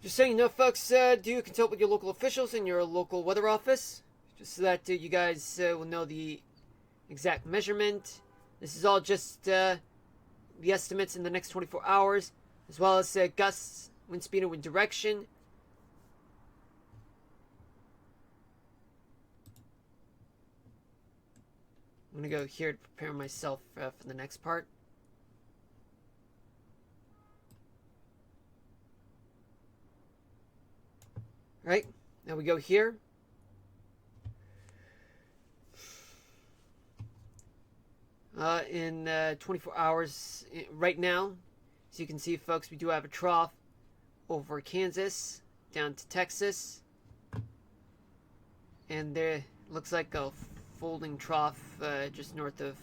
Just so you know, folks, do consult with your local officials in your local weather office, just so that you guys will know the exact measurement. This is all just the estimates in the next 24 hours, as well as gusts, wind speed, and wind direction. I'm going to go here to prepare myself for the next part. Right, now we go here. In 24 hours right now, as you can see, folks, we do have a trough over Kansas down to Texas, and there looks like a folding trough just north of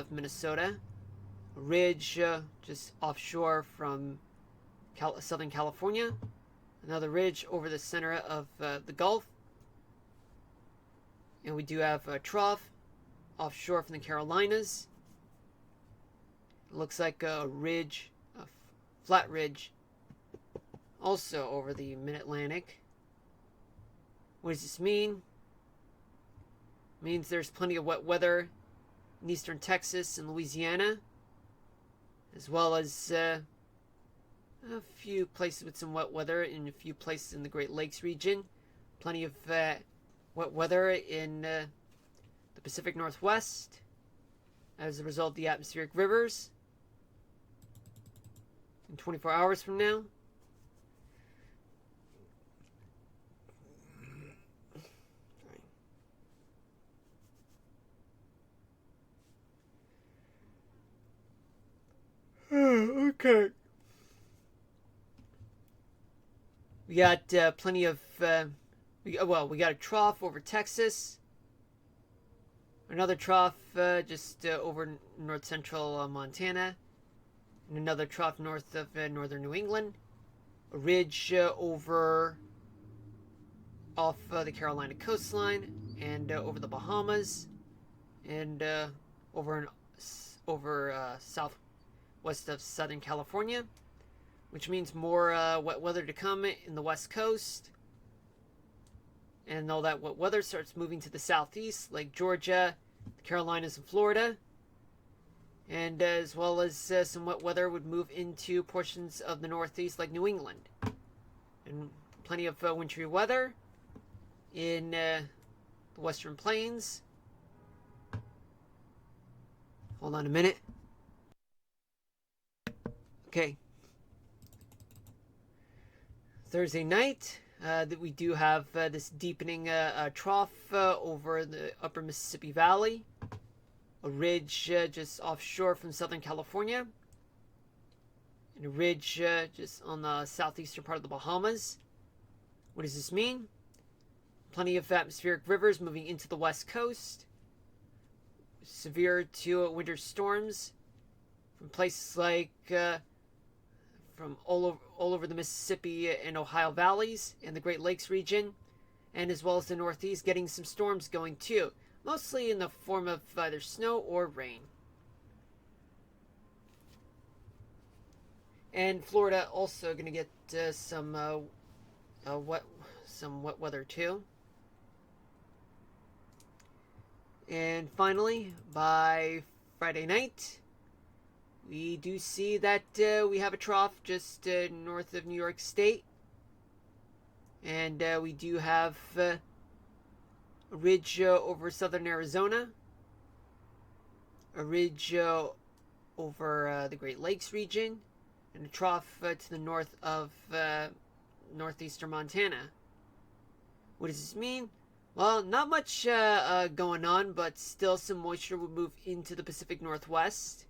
Minnesota. A ridge just offshore from Southern California. Another ridge over the center of the Gulf, and we do have a trough offshore from the Carolinas. It looks like a ridge, a flat ridge, also over the mid-Atlantic. What does this mean? It means there's plenty of wet weather in eastern Texas and Louisiana, as well as a few places with some wet weather in a few places in the Great Lakes region. Plenty of wet weather in the Pacific Northwest as a result of the atmospheric rivers in 24 hours from now. Okay. We got plenty of we got a trough over Texas. Another trough just over north central Montana, and another trough north of northern New England. A ridge over off the Carolina coastline, and over the Bahamas, and over southwest of Southern California, which means more wet weather to come in the West Coast. And all that wet weather starts moving to the southeast, like Georgia, the Carolinas, and Florida. And as well as some wet weather would move into portions of the northeast, like New England. And plenty of wintry weather in the western plains. Hold on a minute. Okay. Thursday night, that we do have this deepening trough over the upper Mississippi Valley. A ridge just offshore from Southern California. And a ridge just on the southeastern part of the Bahamas. What does this mean? Plenty of atmospheric rivers moving into the west coast. Severe to winter storms from places like from all over the Mississippi and Ohio valleys and the Great Lakes region, and as well as the Northeast, getting some storms going too, mostly in the form of either snow or rain. And Florida also going to get some wet weather too. And finally, by Friday night, we do see that we have a trough just north of New York State. And we do have a ridge over southern Arizona. A ridge over the Great Lakes region. And a trough to the north of northeastern Montana. What does this mean? Well, not much going on, but still some moisture will move into the Pacific Northwest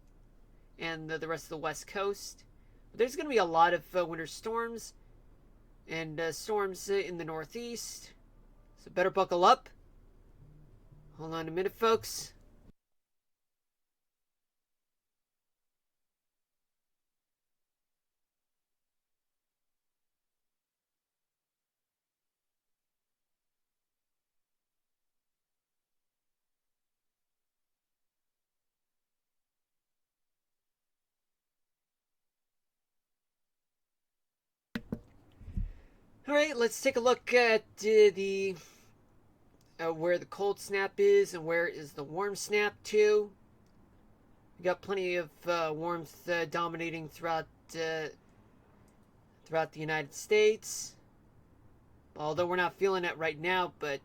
and the rest of the West Coast. But there's going to be a lot of winter storms and storms in the Northeast. So better buckle up. Hold on a minute, folks. All right, let's take a look at the where the cold snap is and where is the warm snap too. We got plenty of warmth dominating throughout the United States. Although we're not feeling it right now, but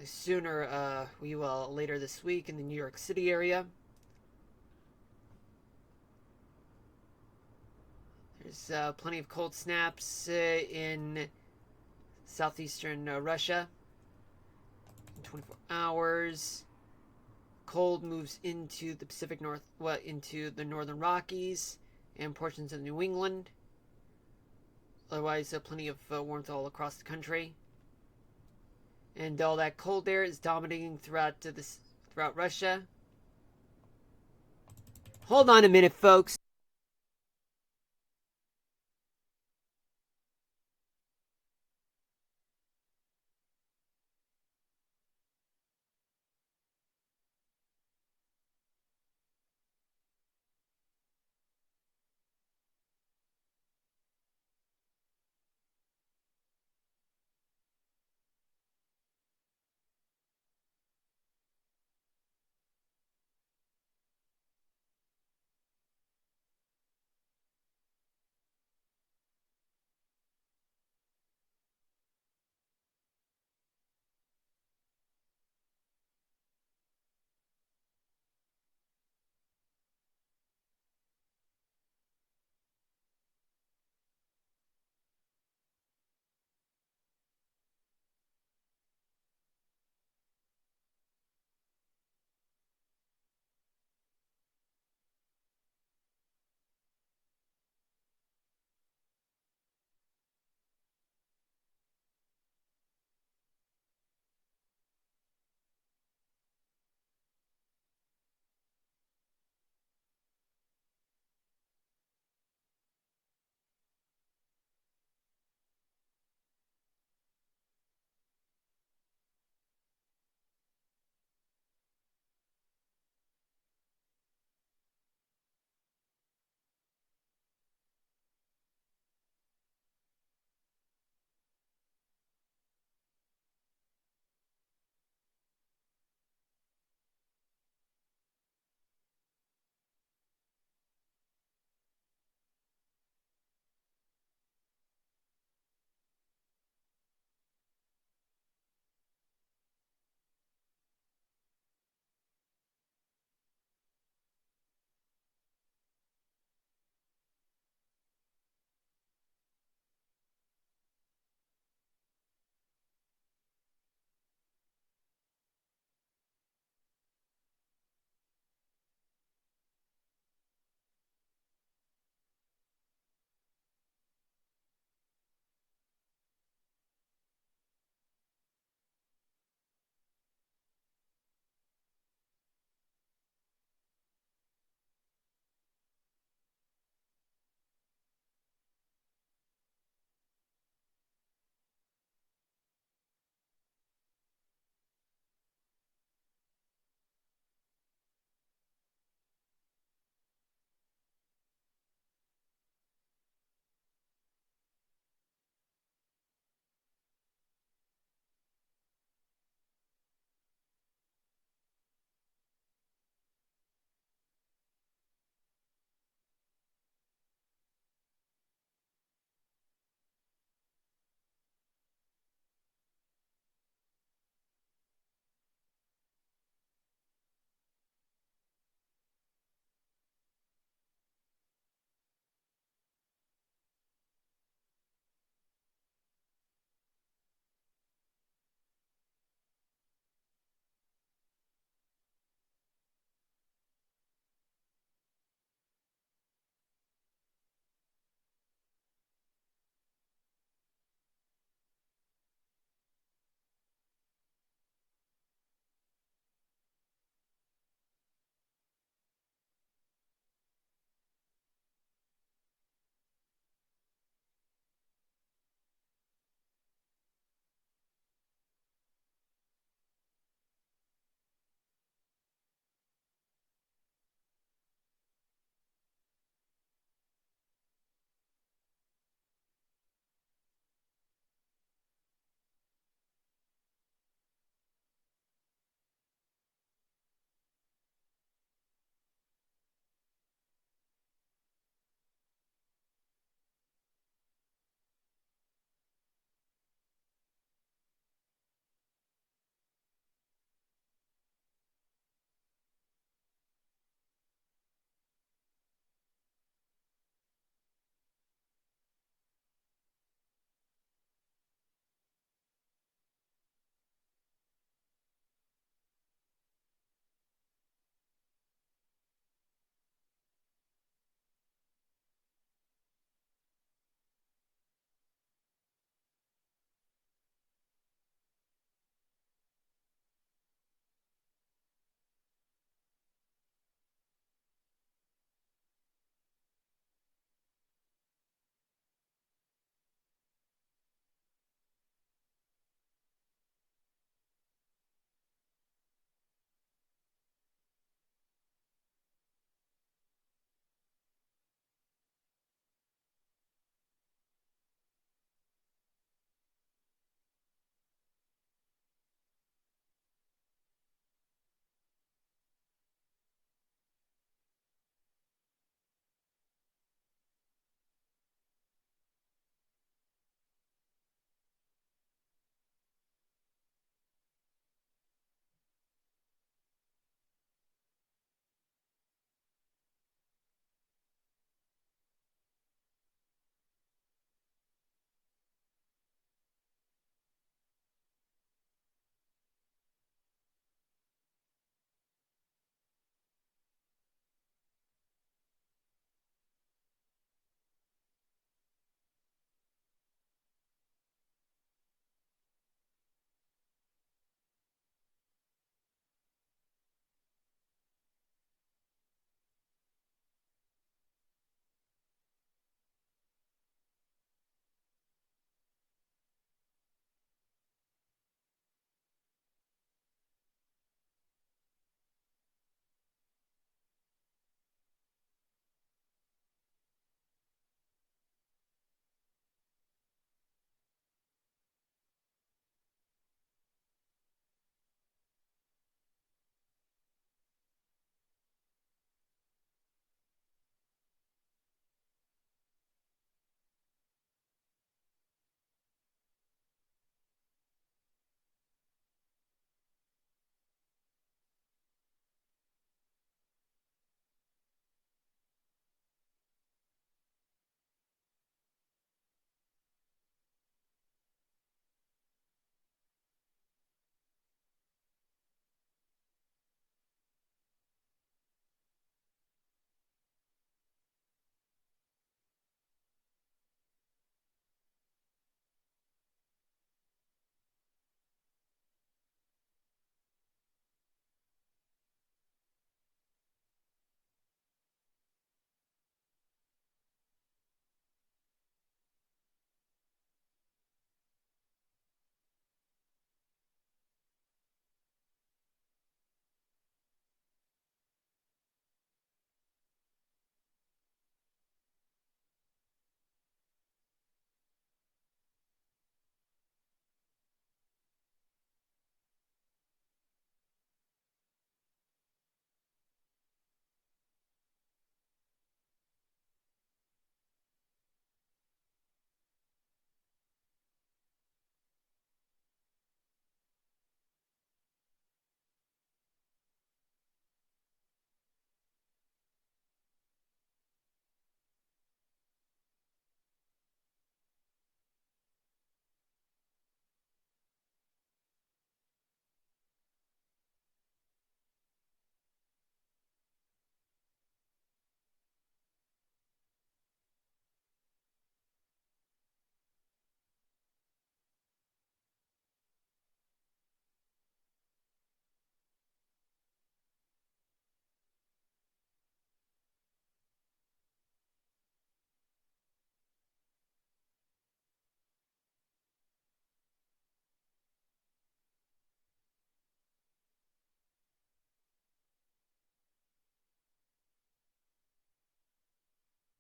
sooner we will later this week in the New York City area. There's plenty of cold snaps in southeastern Russia. In 24 hours, cold moves into the Pacific into the northern Rockies and portions of New England. Otherwise, plenty of warmth all across the country. And all that cold air is dominating throughout Russia. Hold on a minute, folks.